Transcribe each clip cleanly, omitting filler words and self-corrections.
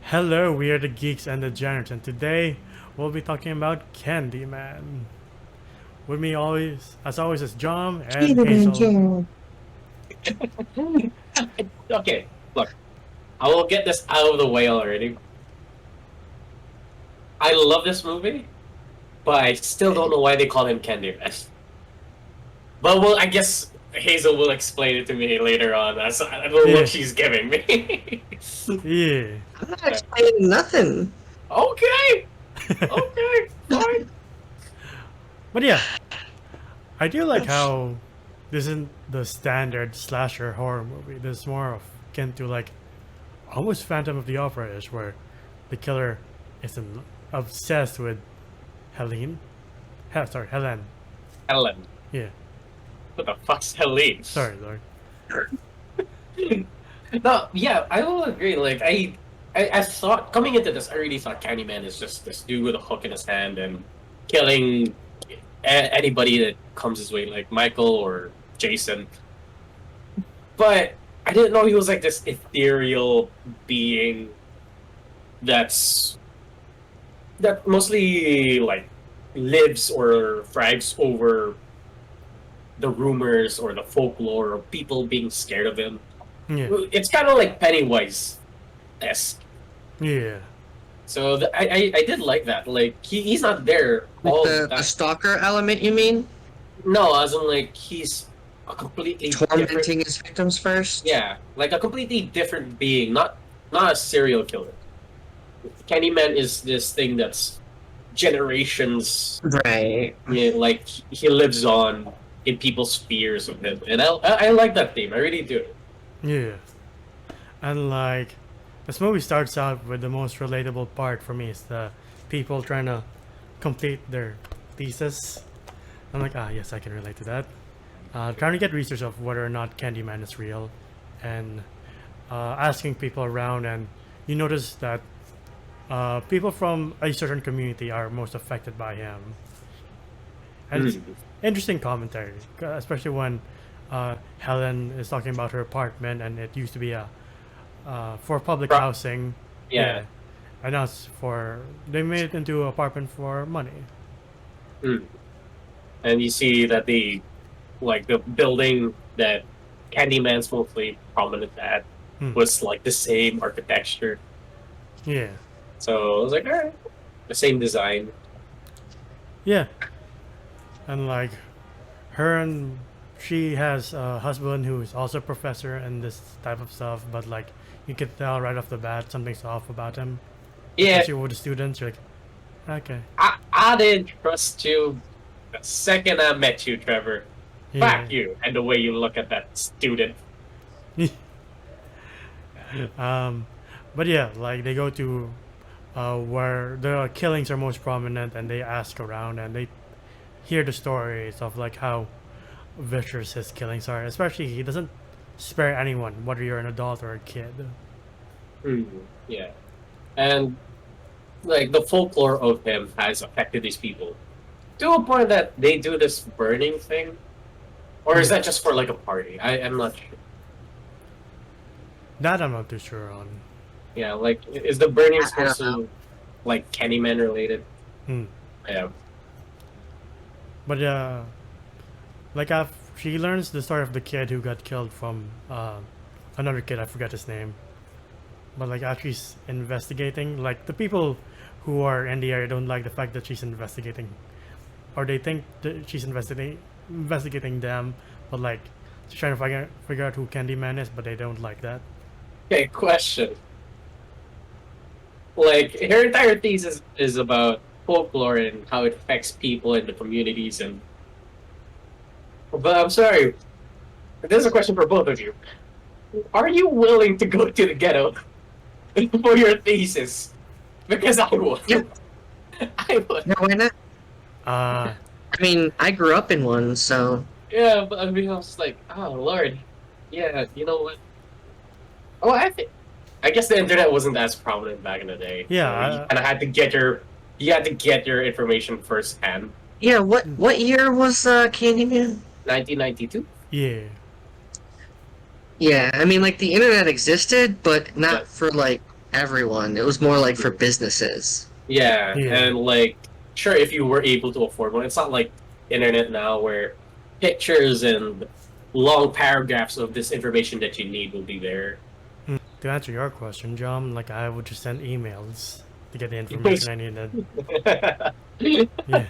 Hello, we are the Geeks and the Degenerates, and today we'll be talking about Candyman. With me always, as always, is John and Hazel. Okay, look, I will get this out of the way already. I love this movie, but I still don't know why they call him Candyman. But I guess Hazel will explain it to me later on. That's the Yeah, look she's giving me. yeah. I'm not explaining nothing. Okay, okay, fine. But yeah, I do like how this isn't the standard slasher horror movie. This is more of akin to like almost Phantom of the Opera-ish, where the killer is obsessed with Helene. Helen. Helen, Yeah, what the fuck's Helene? sorry. No, yeah, I will agree. Like I thought coming into this, I really thought Candyman is just this dude with a hook in his hand and killing anybody that comes his way, like Michael or Jason. But I didn't know he was like this ethereal being that mostly like lives or thrives over the rumors or the folklore of people being scared of him. Yeah, It's kind of like Pennywise esque. yeah, So I did like that. Like he's not there Like all the the time. stalker element, you mean? No, as in like he's a completely different. Tormenting his victims first? Yeah, like a completely different being, not a serial killer. Candyman is this thing that's generations. Right. Yeah, like he lives on in people's fears of him, and I like that theme. I really do. yeah. And like, this movie starts out with the most relatable part for me is the people trying to complete their thesis. I'm like, yes, I can relate to that. Trying to get research of whether or not Candyman is real, and asking people around, and you notice that people from a certain community are most affected by him. And it's interesting commentary, especially when Helen is talking about her apartment, and it used to be a for public Pro- housing. Yeah. And now it's for they made it into an apartment for money. Mm. And you see that the building that Candyman's mostly prominent at Hmm. was like the same architecture. Yeah, So I was like, all right, the same design. yeah, and like her and she has a husband who is also a professor and this type of stuff, but like you can tell right off the bat something's off about him. Yeah, Especially with the students, you're like, okay, I didn't trust you the second I met you, Trevor. yeah. Fuck you, and the way you look at that student. um, but yeah, like they go to where the killings are most prominent, and they ask around, and they hear the stories of like how vicious his killings are. Especially, he doesn't spare anyone, whether you're an adult or a kid. Mm, yeah, and like the folklore of him has affected these people to a point that they do this burning thing, or is Yeah. that just for like a party? I'm not sure. That I'm not too sure on. Yeah, like is the burning I don't supposed to like Candyman related? Hmm. Yeah. But like she learns the story of the kid who got killed from another kid. I forget his name. But like as she's investigating, like the people who are in the area don't like the fact that she's investigating, or they think that she's investigating them. But like she's trying to figure out who Candyman is, but they don't like that. Okay, question. Like her entire thesis is about folklore and how it affects people in the communities and. But I'm sorry. This is a question for both of you. Are you willing to go to the ghetto for your thesis? Because I would. Yep. I would. No, why not? Uh, I mean, I grew up in one, so Yeah, but I mean, I was like, oh lord. Yeah, you know what? Oh, I guess the internet wasn't as prominent back in the day. Yeah, So you kind of had to get your information firsthand. yeah. What year was Candyman? 1992. yeah, Yeah, I mean, like the internet existed, but not But for like everyone. It was more like for businesses. Yeah, Yeah. and like, sure, if you were able to afford one, it's not like internet now where pictures and long paragraphs of this information that you need will be there. To answer your question, John, like I would just send emails to get the information I needed. Yeah.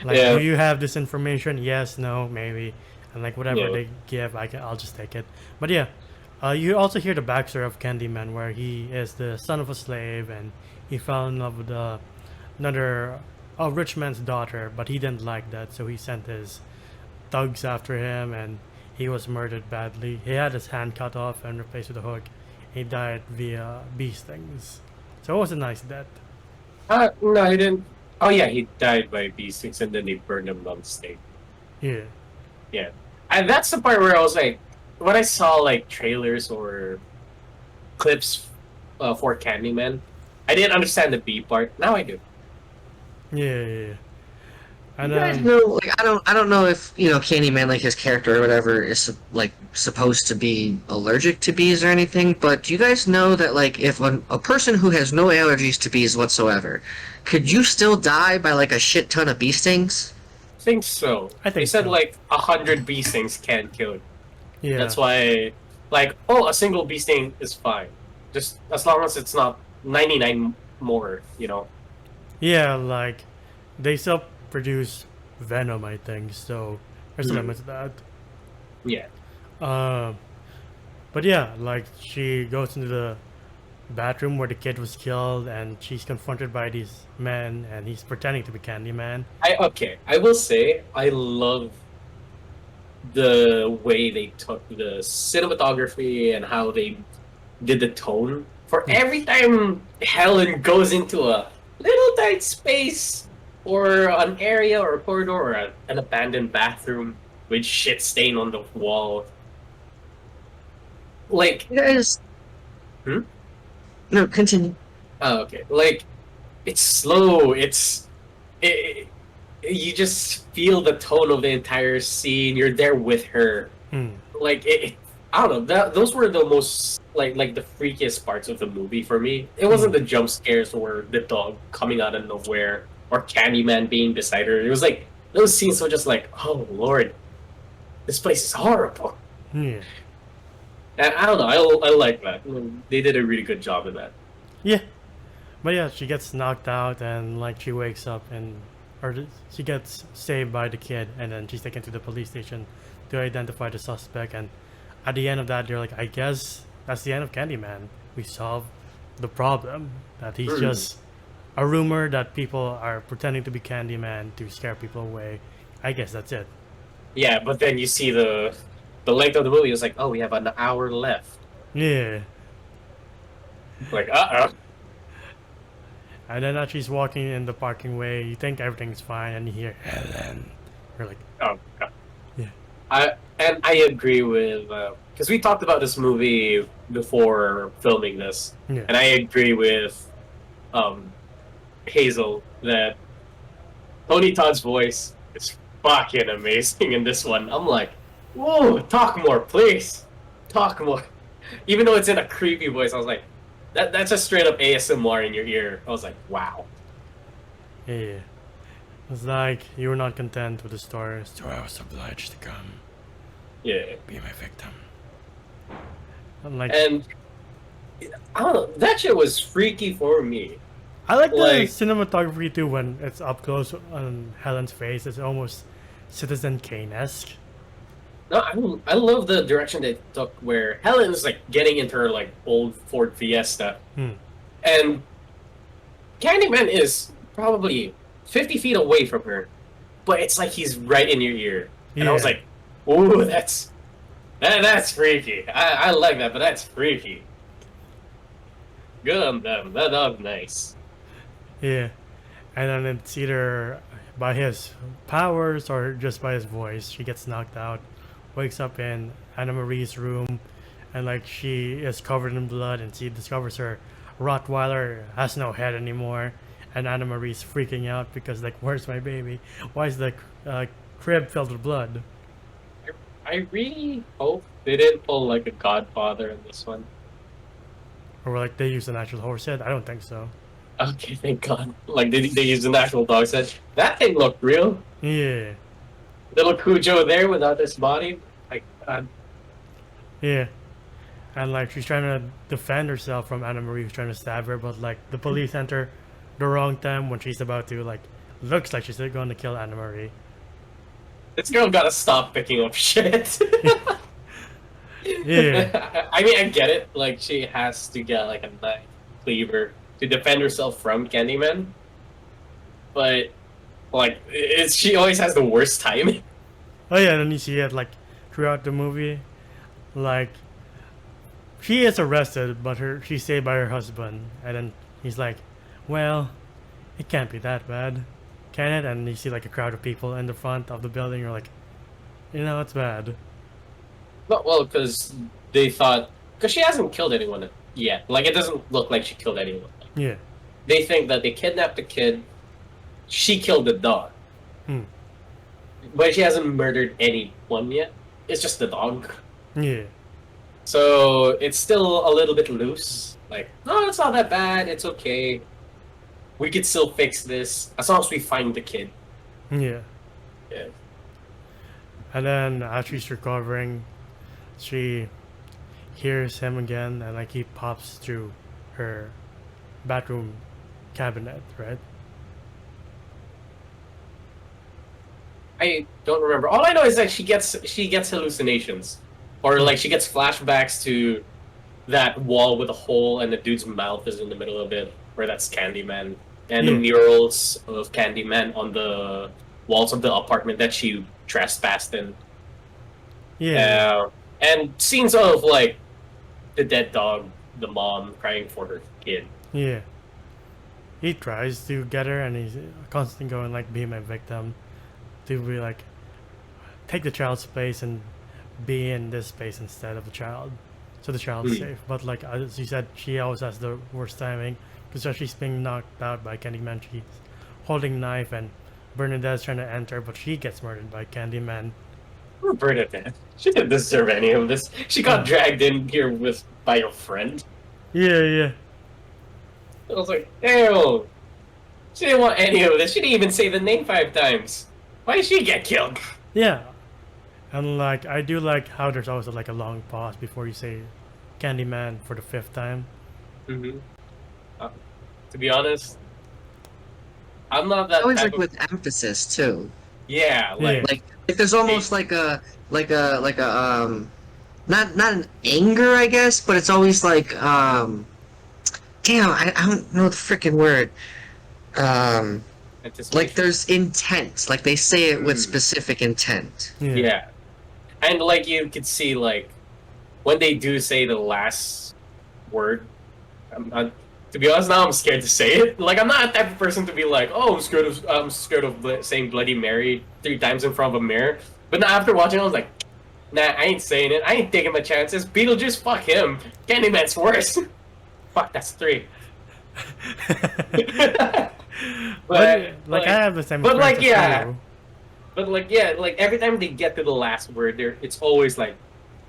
Like, do Yeah, you have this information? Yes, no, maybe. And like whatever yeah. they give, I'll just take it. But yeah, you also hear the backstory of Candyman, where he is the son of a slave and he fell in love with another a rich man's daughter, but he didn't like that, so he sent his thugs after him, and he was murdered badly. He had his hand cut off and replaced with a hook. He died via bee stings. So it was a nice death. No, he didn't. Oh yeah, he died by B6 and then they burned him on the stake. Yeah. Yeah, and that's the part where I was like, when I saw like trailers or clips for Candyman, I didn't understand the B part. Now I do. Yeah. And You guys know, like, I don't know if Candyman, like his character or whatever, is like supposed to be allergic to bees or anything. But do you guys know that, like, if a person who has no allergies to bees whatsoever, could you still die by like a shit ton of bee stings? Think so. I think they said so. like 100 bee stings can kill you. yeah. That's why, like, oh, a single bee sting is fine, just as long as it's not 99 more. Yeah, like they still produce venom, I think. So there's a limit to that. Yeah. But yeah, like she goes into the bathroom where the kid was killed, and she's confronted by these men, and he's pretending to be Candyman. I will say I love the way they took the cinematography and how they did the tone for every time Helen goes into a little tight space or an area or a corridor or an abandoned bathroom with shit stain on the wall. Like, You guys. Hmm? No, continue. oh, okay. Like, it's slow. You just feel the tone of the entire scene. You're there with her. Like, I don't know. Those were the most like the freakiest parts of the movie for me. It wasn't the jump scares or the dog coming out of nowhere or Candyman being beside her. It was like those scenes were just like, oh Lord, this place is horrible. Yeah. And I don't know. I like that. They did a really good job of that. Yeah. But yeah, she gets knocked out, and like she wakes up, she gets saved by the kid, and then she's taken to the police station to identify the suspect. And at the end of that, they're like, I guess that's the end of Candyman. We solved the problem. That he's just a rumor that people are pretending to be Candyman to scare people away. I guess that's it. Yeah, but then you see the length of the movie. It's like, oh, we have an hour left. Yeah. Like, And then as she's walking in the parking way, you think everything's fine, and you hear Helen. You're like, oh God. Yeah. I agree with because we talked about this movie before filming this, yeah. and I agree with Hazel that Tony Todd's voice is fucking amazing in this one. I'm like, whoa, talk more, please, talk more. Even though it's in a creepy voice, I was like, that's a straight up ASMR in your ear. I was like, wow. Yeah. It's like you were not content with the story, so I was obliged to come. Yeah. Be my victim. And I don't know, that shit was freaky for me. I like the Like- cinematography too when it's up close on Helen's face. It's almost Citizen Kane-esque. No, I love the direction they took where Helen's like getting into her like old Ford Fiesta, and Candyman is probably 50 feet away from her, but it's like he's right in your ear. And I was Yeah. like, ooh, that's freaky. I like that, but that's freaky. Good on them. That was nice. Yeah. And then it's either by his powers or just by his voice. She gets knocked out, wakes up in Anna Marie's room, and like she is covered in blood, and she discovers her Rottweiler has no head anymore, and Anna Marie's freaking out because like, where's my baby? Why is the crib filled with blood? I really hope they didn't pull like a Godfather in this one. Or like they use an actual horse head? I don't think so. Okay, thank God. Like they used an actual dog's head. That thing looked real. Yeah. Little Cujo there without his body. Like God. Yeah. And like she's trying to defend herself from Anna Marie who's trying to stab her, but like the police enter the wrong time when she's about to like looks like she's going to kill Anna Marie. This girl gotta stop picking up shit. Yeah. I mean, I get it. Like, she has to get, like, a knife cleaver to defend herself from Candyman. But, like, she always has the worst timing. Oh yeah, and then you see it like throughout the movie, like she is arrested, but she's saved by her husband, and then he's like, "Well, it can't be that bad, can it?" And you see like a crowd of people in the front of the building. You're like, it's bad. Not well, because they thought... Because she hasn't killed anyone yet. Like, it doesn't look like she killed anyone. Yeah. They think that they kidnapped the kid, she killed the dog. But she hasn't murdered anyone yet. It's just the dog. Yeah. So it's still a little bit loose. Like, no, it's not that bad. It's okay. We could still fix this as long as we find the kid. Yeah. Yeah. And then as she's recovering, she hears him again, and like he pops through her bathroom cabinet, right? I don't remember. All I know is that she gets hallucinations, or like she gets flashbacks to that wall with a hole and the dude's mouth is in the middle of it, where that's Candyman, and the murals of Candyman on the walls of the apartment that she trespassed in. Yeah. And scenes of like the dead dog, the mom crying for her kid. Yeah. He tries to get her, and he's constantly going like, "Be my victim." To be like, take the child's place and be in this space instead of the child, so the child's safe. But like as you said, she always has the worst timing because as she's being knocked out by Candyman, she's holding a knife, and Bernadette's trying to enter, but she gets murdered by Candyman. Poor Bernadette. She didn't deserve any of this. She got dragged in here by your friend. Yeah. I was like, ew. She didn't want any of this. She didn't even say the name 5 times. Why did she get killed? Yeah. And like I do like how there's always like a long pause before you say Candyman for the 5th time. Mm-hmm. To be honest, I'm not that Always type like of... with emphasis too. Yeah, like... Like there's almost like a not an anger, I guess, but it's always like damn, I don't know the freaking word. Like there's intent. Like they say it with specific intent. Yeah. And like you could see like when they do say the last word, to be honest, now I'm scared to say it. Like I'm not a type of person to be like, oh, I'm scared of saying Bloody Mary 3 times in front of a mirror. But now after watching, I was like, nah, I ain't saying it. I ain't taking my chances. Beetlejuice, fuck him. Candyman's worse. Fuck, that's 3. But like I have the same. But like experience as you. But like yeah, like every time they get to the last word, it's always like,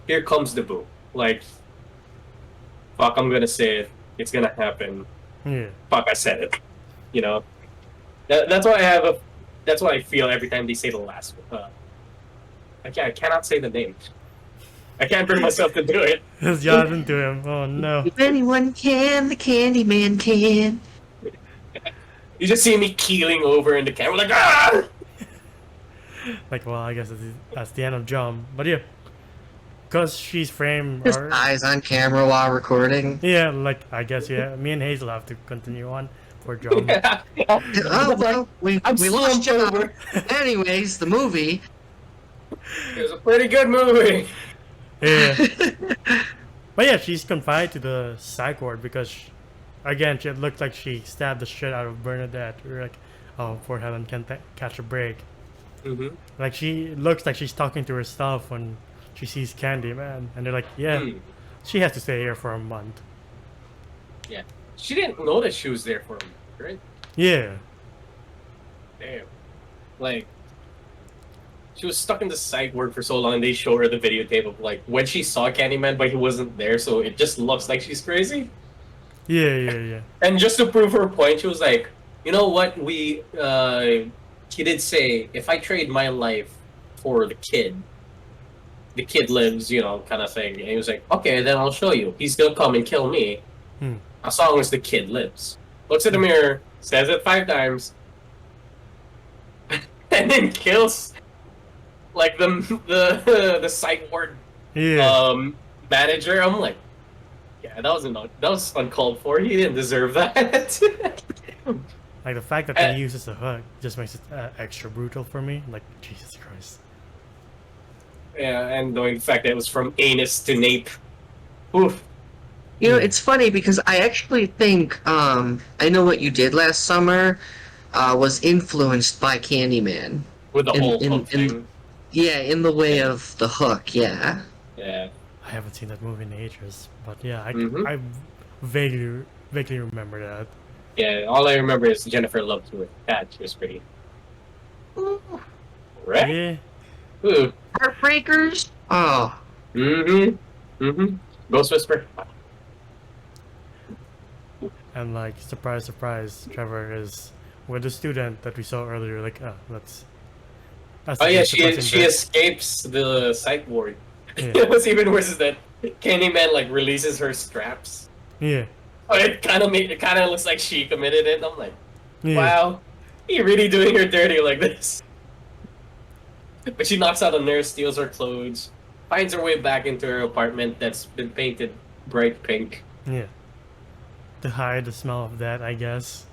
here comes the boo. Like, fuck, I'm gonna say it. It's gonna happen. Yeah. Fuck, I said it. You know. That's why I have That's what I feel every time they say the last one. I cannot say the name. I can't bring myself to do it. It's Jonathan to him. Oh no. If anyone can, the Candyman can. You just see me keeling over in the camera like, ah! Like, well, I guess that's the end of Jump. But yeah, because she's framed. Just eyes on camera while recording. Yeah, like I guess me and Hazel have to continue on for Jump. Oh well, we lost Joe. Anyways, the movie. It was a pretty good movie. Yeah. But yeah, she's confined to the psych ward because, again, it looked like she stabbed the shit out of Bernadette. We're like, oh, poor Helen can't catch a break. Mm-hmm. Like, she looks like she's talking to herself when she sees Candyman. And they're like, yeah, she has to stay here for a month. Yeah. She didn't know that she was there for a month, right? Yeah. Damn. Like, she was stuck in the psych ward for so long, and they show her the videotape of, like, when she saw Candyman, but he wasn't there, so it just looks like she's crazy. Yeah. And just to prove her point, she was like, "You know what? She did say if I trade my life for the kid lives, kind of thing." And he was like, "Okay, then I'll show you. He's gonna come and kill me Hmm. as long as the kid lives." Looks at the mirror, says it 5 times, and then kills like the psych ward Yeah. manager. I'm like, yeah, that was uncalled for. He didn't deserve that. Like the fact that he uses a hook just makes it extra brutal for me. Like Jesus Christ. Yeah, and knowing the fact that it was from anus to nape. Oof. You know, it's funny because I actually think I Know What You Did Last Summer was influenced by Candyman. With the In, whole in, hook in thing. yeah, in the way of the hook, yeah. Yeah. I haven't seen that movie in ages, but yeah, Mhm. I vaguely remember that. Yeah, all I remember is Jennifer Love Hewitt. God, she was pretty. Right? Yeah. Ooh. Heartbreakers? Oh. Ghost Whisper. And like surprise, Trevor is with the student that we saw earlier. Like, that's Oh the yeah, depressing she bit. escapes the psych ward. Yeah. What's even worse is that Candyman like releases her straps. Yeah. Oh, it kind of looks like she committed it. I'm like, Yeah. wow, you really doing her dirty like this? But she knocks out a nurse, steals her clothes, finds her way back into her apartment that's been painted bright pink. Yeah. To hide the smell of that, I guess.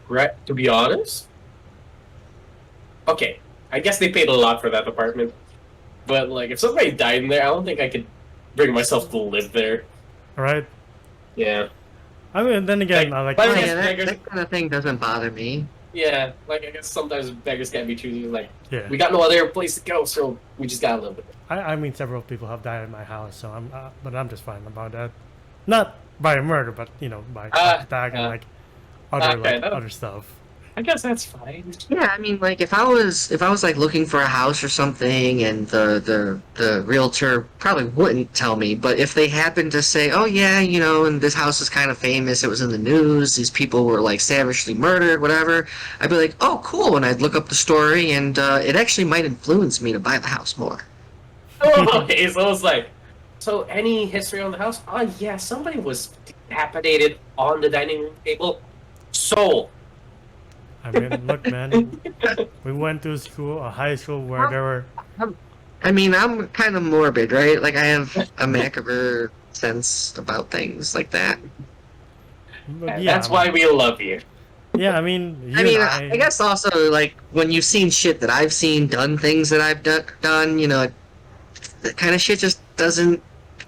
Right? To be honest, okay, I guess they paid a lot for that apartment. But like, if somebody died in there, I don't think I could bring myself to live there. Right? Yeah. I mean, then again, Like, I like. but Oh, I guess yeah, beggars- that kind of thing doesn't bother me. Yeah, like I guess sometimes beggars can't be choosy. Like, Yeah. we got no other place to go, so we just gotta live with it. I mean, several people have died in my house, so but I'm just fine about that. Not by murder, but by heart attack and like other Okay, that- other stuff. I guess that's fine. Yeah, I mean, like if I was like looking for a house or something, and the realtor probably wouldn't tell me, but if they happened to say, "Oh yeah, and this house is kind of famous, it was in the news, these people were like savagely murdered, whatever," I'd be like, "Oh, cool," and I'd look up the story, and it actually might influence me to buy the house more. Oh, okay, so it's like, so any history on the house? Oh yeah, somebody was decapitated on the dining room table. So. I mean, look, man, we went to a high school where there were. I mean, I'm kind of morbid, right? Like I have a macabre sense about things like that. But yeah, That's why we love you. Yeah, I mean, I mean, I guess also like when you've seen shit that I've seen, done things that I've done, that kind of shit just doesn't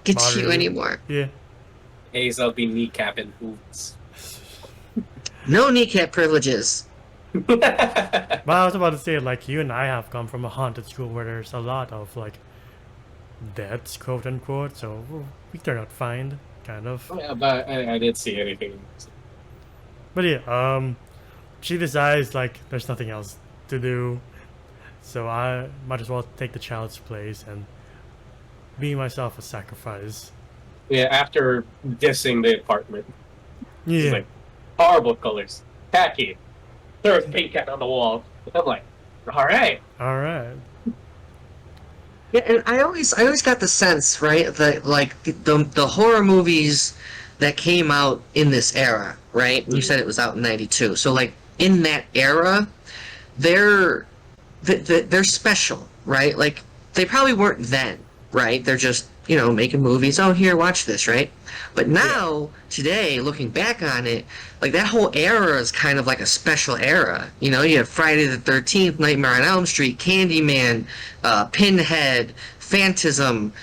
get Bother to you you. anymore. Yeah. Hazel be kneecapping boots. No kneecap privileges. But I was about to say, like, you and I have come from a haunted school where there's a lot of like deaths, quote unquote. So we turned out fine, kind of. Yeah, but I didn't see anything. But yeah, she decides like there's nothing else to do, so I might as well take the child's place and be myself a sacrifice. Yeah, after dissing the apartment. Yeah. It's like, horrible colors. Khaki. There's paint cat on the wall. I'm like, alright. All right. Yeah, and I always got the sense, right, that like the horror movies that came out in this era, right? You said it was out in '92, so like in that era, they're special, right? Like they probably weren't then, right? They're just making movies. Oh, here, watch this, right? But now, today, looking back on it, like that whole era is kind of like a special era. You have Friday the 13th, Nightmare on Elm Street, Candyman, Pinhead, Phantasm,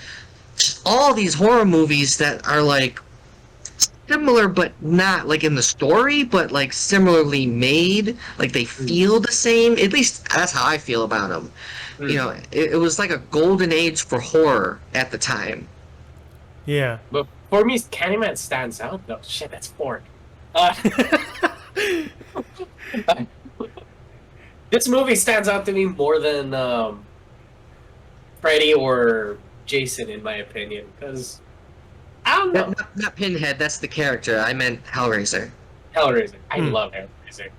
just all these horror movies that are like similar, but not like in the story, but like similarly made. Like they feel the same. At least that's how I feel about them. It was like a golden age for horror at the time. Yeah. But for me, Candyman stands out though. Shit, that's fork. This movie stands out to me more than Freddy or Jason, in my opinion, because I don't know. Not Pinhead. That's the character. I meant Hellraiser. Hellraiser. I love Hellraiser.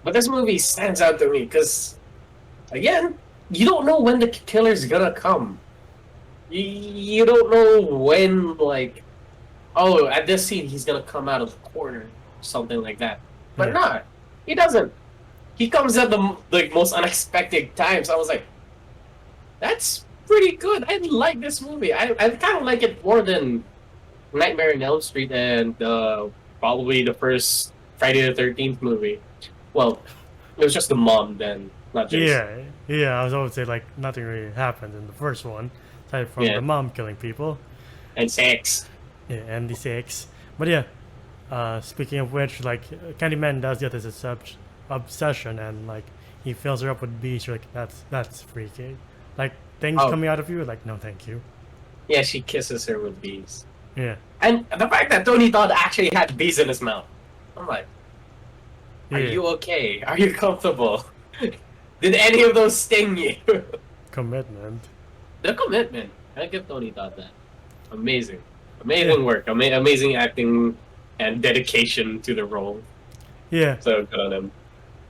But this movie stands out to me because, again, you don't know when the killer's gonna come. You don't know when, like, oh, at this scene he's gonna come out of the corner, something like that. But not. He doesn't. He comes at the most unexpected times. I was like, that's pretty good. I like this movie. I kind of like it more than Nightmare on Elm Street and probably the first Friday the 13th movie. Well, it was just the mom then, not just... Yeah, I was always say, like, nothing really happened in the first one, aside from the mom killing people. And sex. Yeah, and the sex. But yeah, speaking of which, like, Candyman does get this obsession, and, like, he fills her up with bees. You're like, that's freaky. Like, things coming out of you, like, no thank you. Yeah, she kisses her with bees. Yeah. And the fact that Tony Todd actually had bees in his mouth. I'm like, are you okay? Are you comfortable? Did any of those sting you? Commitment. The commitment. I give Tony Todd that. Amazing. Amazing work. Amazing acting and dedication to the role. Yeah. So good on him.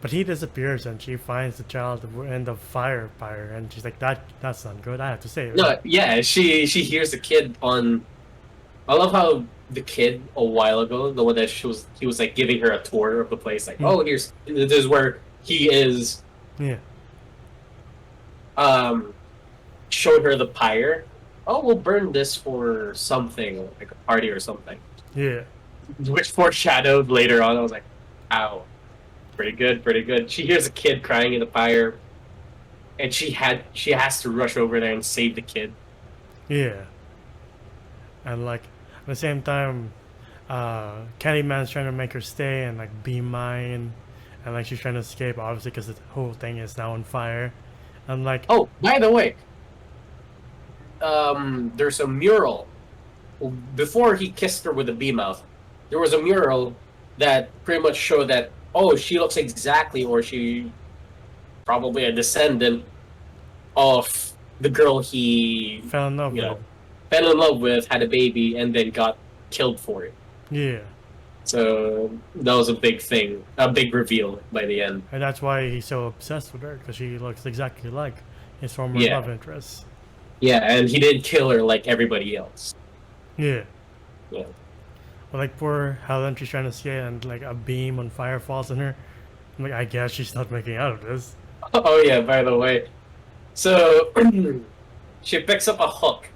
But he disappears and she finds the child in the fire and she's like, that's not good, I have to save it. No, yeah, she hears the kid on... I love how the kid a while ago, the one that he was like giving her a tour of the place, like, oh, this is where he is. Yeah. Showed her the pyre. Oh, we'll burn this for something, like a party or something. Yeah. Which foreshadowed later on. I was like, ow. Pretty good, pretty good. She hears a kid crying in the fire, and she has to rush over there and save the kid. Yeah. And like at the same time, Candyman's trying to make her stay and like be mine, and like she's trying to escape, obviously, because the whole thing is now on fire. And like, oh, by the way, there's a mural. Before he kissed her with a bee mouth, there was a mural that pretty much showed that, oh, she looks exactly, or she probably a descendant of the girl he fell in love with, had a baby, and then got killed for it. Yeah. So that was a big thing, a big reveal by the end. And that's why he's so obsessed with her, because she looks exactly like his former love interest. Yeah, and he didn't kill her like everybody else. Yeah. Yeah. But like poor Helen, she's trying to escape, and like a beam on fire falls on her. I'm like, I guess she's not making out of this. Oh yeah, by the way. So she picks up a hook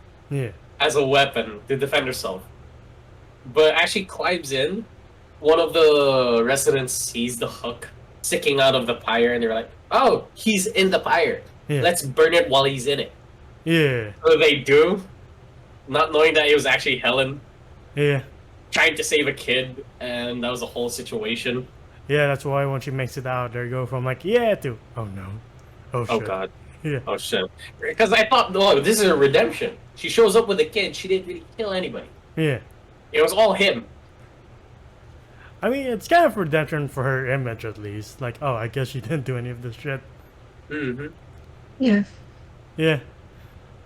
as a weapon to defend herself. But as she climbs in, one of the residents sees the hook sticking out of the pyre, and they're like, oh, he's in the pyre. Yeah. Let's burn it while he's in it. Yeah. So they do, not knowing that it was actually Helen. Yeah. Trying to save a kid, and that was the whole situation. Yeah, that's why when she makes it out, they go from like, yeah, to, oh no. Oh shit. Oh god. Yeah. Oh shit. Because I thought, oh, this is a redemption. She shows up with a kid, she didn't really kill anybody. Yeah. It was all him. I mean, it's kind of redemption for her image, at least. Like, oh, I guess she didn't do any of this shit. Mm-hmm. Yeah. Yeah.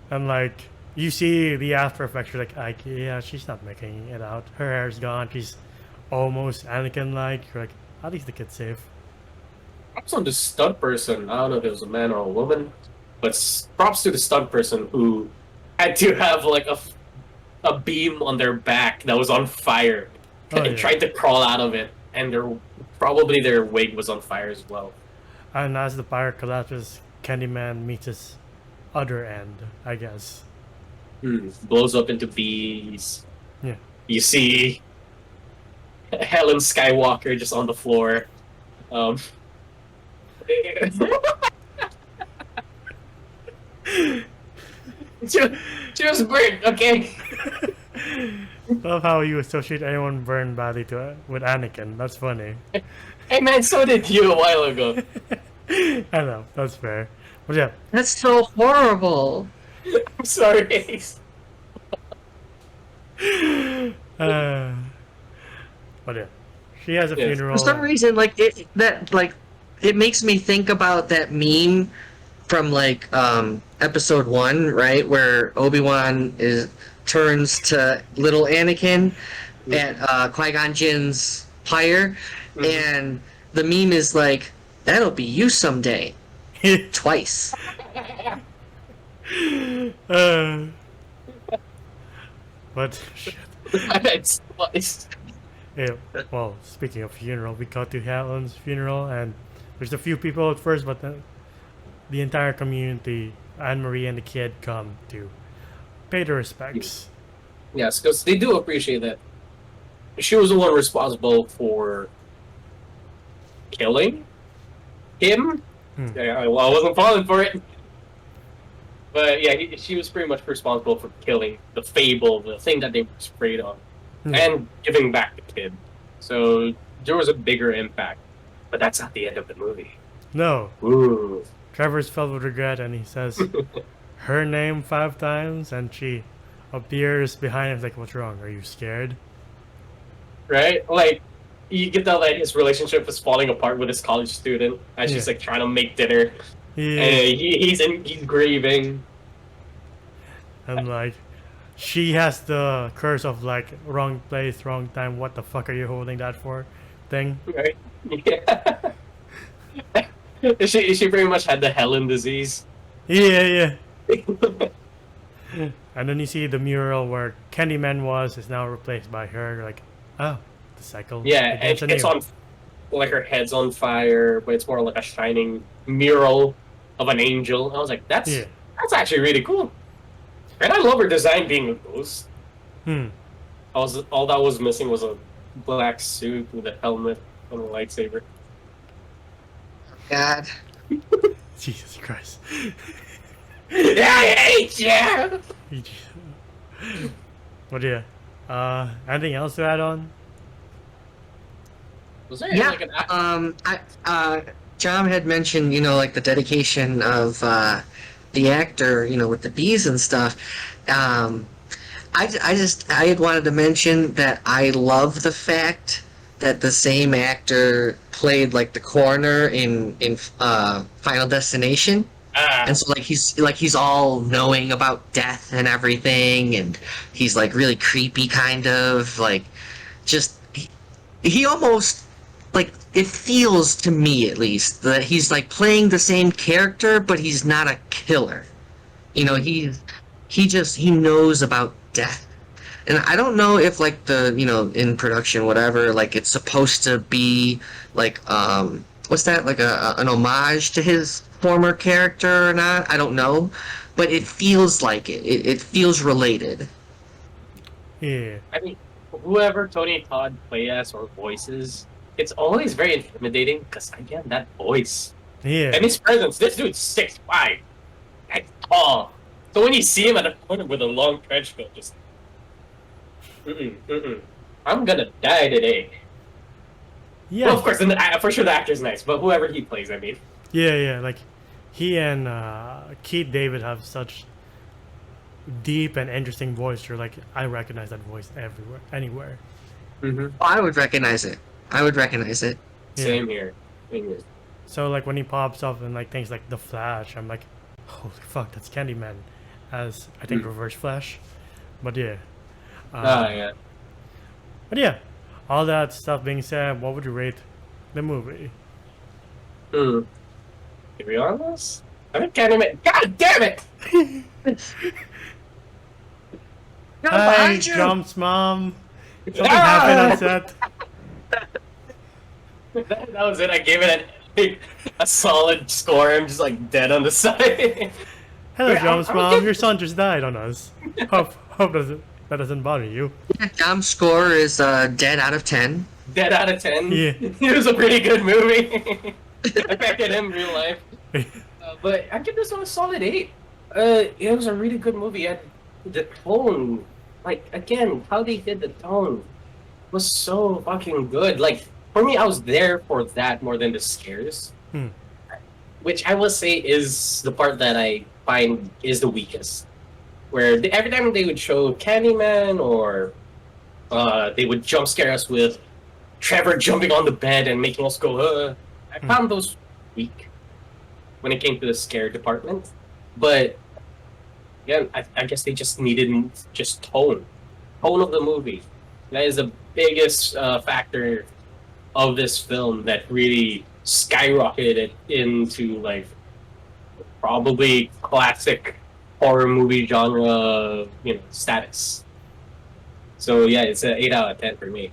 And like, you see the after effects, you're like, yeah, she's not making it out. Her hair's gone, she's almost Anakin-like. You're like, at least the kid's safe. Props on the stunt person. I don't know if it was a man or a woman, but props to the stunt person who had to have like a beam on their back that was on fire and tried to crawl out of it, and probably their wig was on fire as well. And as the fire collapses, Candyman meets his other end, I guess. Blows up into bees. Yeah. You see Helen Skywalker just on the floor. She was burned, okay? Love how you associate anyone burned badly with Anakin. That's funny. Hey man, so did you a while ago. I know, that's fair. But yeah. That's so horrible. I'm sorry, Ace. But yeah. She has a funeral. For some reason, like it makes me think about that meme from like episode 1, right, where Obi-Wan is turns to little Anakin at Qui-Gon Jinn's pyre, and the meme is like, "That'll be you someday." Twice. But shit. It's twice. Yeah, well, speaking of funeral, we got to Helen's funeral, and there's a few people at first, but the entire community, Anne-Marie and the kid, come to pay their respects. Yes, because they do appreciate that she was the one responsible for killing him. Yeah, well, I wasn't falling for it. But yeah, she was pretty much responsible for killing the fable, the thing that they were sprayed on, and giving back the kid. So there was a bigger impact. But that's not the end of the movie. No. Ooh. Trevor's filled with regret, and he says her name 5 times, and she appears behind him like, "What's wrong? Are you scared?" Right? Like, you can tell that his relationship is falling apart with his college student as she's like trying to make dinner. Yeah. And he's grieving. And like, she has the curse of like, wrong place, wrong time, what the fuck are you holding that for thing. Right? Yeah. she pretty much had the Helen disease. Yeah. And then you see the mural where Candyman is now replaced by her. Like, oh, the cycle. Yeah, and it's on, like, her head's on fire, but it's more like a shining mural of an angel. I was like, that's actually really cool. And I love her design being a ghost. All that was missing was a black suit with a helmet and a lightsaber. God. Jesus Christ. I hate you! But yeah. Anything else to add on? Was there Yeah. like an John had mentioned, like the dedication of the actor, with the bees and stuff. I had wanted to mention that I love the fact that the same actor played like the coroner in Final Destination. And so he's all knowing about death and everything, and he's like really creepy, kind of like, just he almost, like, it feels to me at least that he's like playing the same character, but he's not a killer. He knows about death. And I don't know if like the in production whatever, like it's supposed to be like what's that, like an homage to his former character or not. I don't know, but it feels like it feels related. Yeah. I mean, whoever Tony Todd plays as or voices, it's always very intimidating because, again, that voice. Yeah. And his presence. This dude's 6'5". That's tall. So when you see him at the corner with a long trench coat, just I'm gonna die today. Yeah. Well, of course, for sure the actor's nice, but whoever he plays, I mean. Yeah. Like, he and Keith David have such deep and interesting voice. You're like, I recognize that voice everywhere, anywhere. I would recognize it. Yeah. Same here. So like when he pops up and like things like the Flash, I'm like, holy fuck, that's Candyman, as I think Reverse Flash. But yeah. Yeah. But yeah, all that stuff being said, what would you rate the movie? To be honest, I think Candyman. God damn it! Hi, Jump's mom. Something happened on set. That was it. I gave it a solid score. I'm just like dead on the side. Hello, Jump's mom. Your son just died on us. Hope that doesn't bother you. Dom's score is dead out of 10. Dead out of 10. Yeah. It was a pretty good movie. I backed it in real life. But I give this one a solid 8. It was a really good movie. And the tone, like, again, how they did the tone was so fucking good. Like, for me, I was there for that more than the scares. Which I will say is the part that I find is the weakest. Where every time they would show Candyman or they would jump scare us with Trevor jumping on the bed and making us go, I found those weak when it came to the scare department. But again, I guess they just needed just tone of the movie. That is the biggest factor of this film that really skyrocketed it into like probably classic horror movie genre, status. So yeah, it's an 8 out of 10 for me.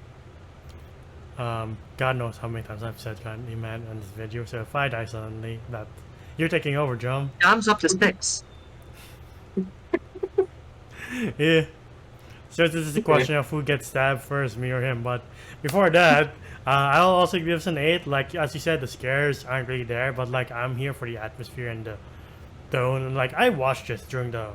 God knows how many times I've said Candyman in this video. So if I die suddenly, that you're taking over, John. Dom's up to 6. Yeah. So this is a question of who gets stabbed first, me or him. But before that, I'll also give this an 8. Like as you said, the scares aren't really there, but like I'm here for the atmosphere and the tone. And like I watched this during the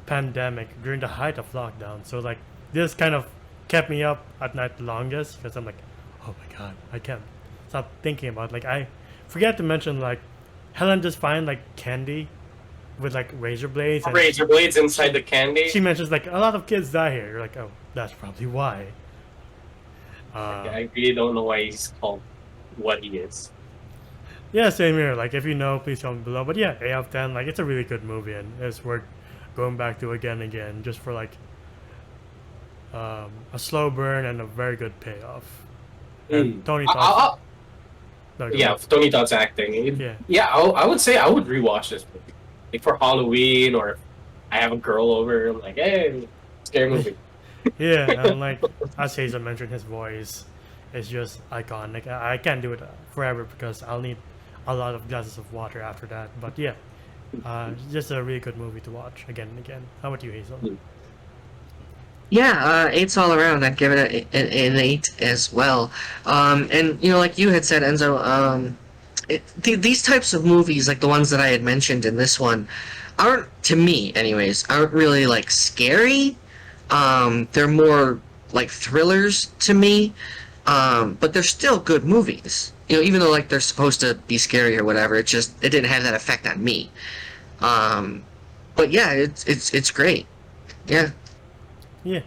pandemic, during the height of lockdown. So like this kind of kept me up at night the longest because I'm like, oh my god, I can't stop thinking about. Like I forget to mention like Helen just find like candy with like razor blades. And Razor blades inside the candy. she mentions like a lot of kids die here. You're like, oh, that's probably why. I really don't know why he's called what he is. Yeah, same here. Like if you know, please comment below. But yeah, 8 out of 10. Like it's a really good movie and it's worth going back to again and again just for like a slow burn and a very good payoff. And Tony Todd's no, go Yeah, ahead. Tony Todd's acting. Yeah. I would say I would rewatch this movie, like for Halloween, or if I have a girl over. I'm like, hey, scary movie. Yeah, and like as Hazel mentioned, his voice is just iconic. I can't do it forever because I'll need a lot of glasses of water after that. But yeah, just a really good movie to watch again and again. How about you, Hazel? Yeah, 8's all around. I'd give it an 8 as well. And like you had said, Enzo, these types of movies, like the ones that I had mentioned in this one, aren't, to me anyways, aren't really like scary. They're more like thrillers to me. But they're still good movies. Even though like they're supposed to be scary or whatever, it didn't have that effect on me. But yeah, it's great. Yeah. Yeah,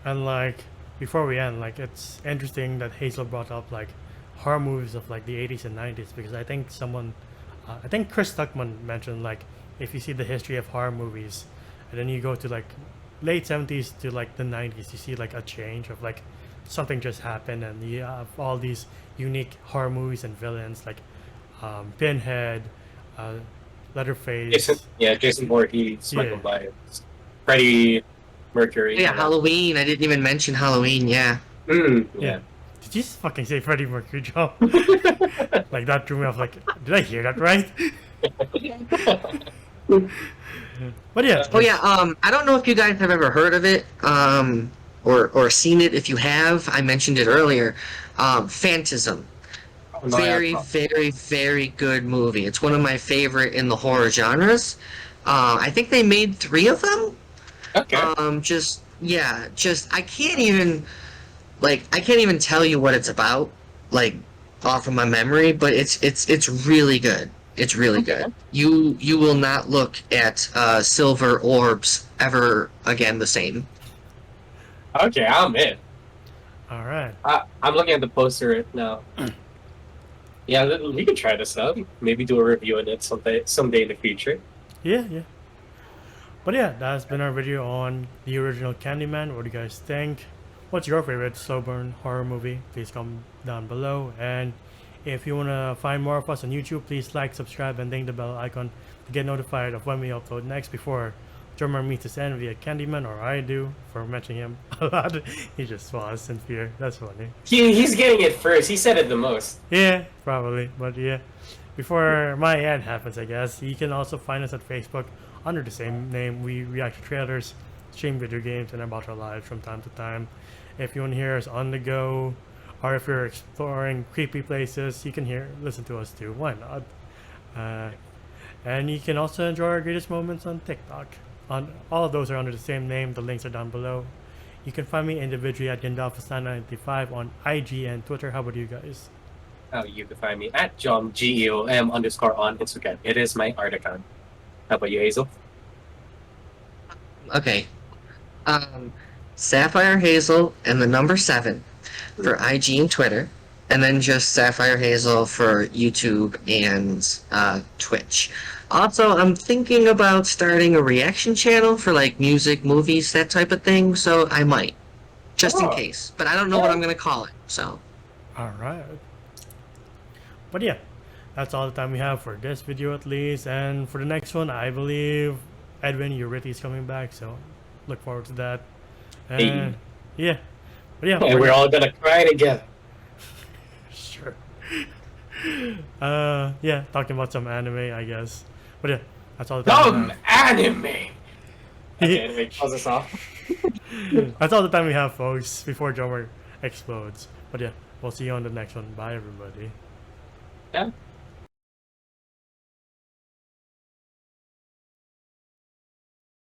and like before we end, like it's interesting that Hazel brought up like horror movies of like the 80s and 90s because I think I think Chris Tuckman mentioned like if you see the history of horror movies and then you go to like late 70s to like the 90s, you see like a change of like something just happened and you have all these unique horror movies and villains like Pinhead, Leatherface. Jason Voorhees, Yeah. Michael Myers, Freddie Mercury. Yeah, Halloween. I didn't even mention Halloween. Yeah. Yeah. Did you just fucking say Freddie Mercury, Joe? Like that threw me off. Like, did I hear that right? But yeah. Oh yeah. I don't know if you guys have ever heard of it. Or seen it. If you have, I mentioned it earlier. Phantasm. Very, very, very good movie. It's one of my favorite in the horror genres. I think they made 3 of them. Okay. I can't even tell you what it's about, like off of my memory, but it's really good. It's really good. You will not look at silver orbs ever again the same. Okay, I'm in. All right. I'm looking at the poster right now. Yeah, we can try this out. Maybe do a review on it someday in the future. Yeah. But yeah, that's been our video on the original Candyman. What do you guys think? What's your favorite slow burn horror movie? Please comment down below. And if you want to find more of us on YouTube, please like, subscribe, and ding the bell icon to get notified of when we upload next before Drummer meets his enemy at Candyman, or I do, for mentioning him a lot. He just was in fear. That's funny. He's getting it first. He said it the most. Yeah, probably. But yeah, before my ad happens, I guess, you can also find us at Facebook under the same name. We react to trailers, stream video games, and about our lives from time to time. If you want to hear us on the go, or if you're exploring creepy places, you can listen to us too. Why not? And you can also enjoy our greatest moments on TikTok. All of those are under the same name. The links are down below. You can find me individually at Gandalfus995 on IG and Twitter. How about you guys? You can find me at John GEOM _ on Instagram. It is my art account. How about you, Hazel? Okay. Sapphire Hazel and the number 7 for IG and Twitter, and then just Sapphire Hazel for YouTube and Twitch. Also, I'm thinking about starting a reaction channel for like music, movies, that type of thing. So I might, just in Oh, case. But I don't know what I'm gonna call it. So All right. But yeah, that's all the time we have for this video at least. And for the next one, I believe Edwin Uriti is coming back, so look forward to that. And yeah, but yeah, and we're all gonna cry together. sure. Yeah, talking about some anime, I guess. But yeah, that's all the time. Dumb anime. Okay, anyway, pause this off. That's all the time we have, folks, before Drummer explodes. But yeah, we'll see you on the next one. Bye, everybody. Yeah.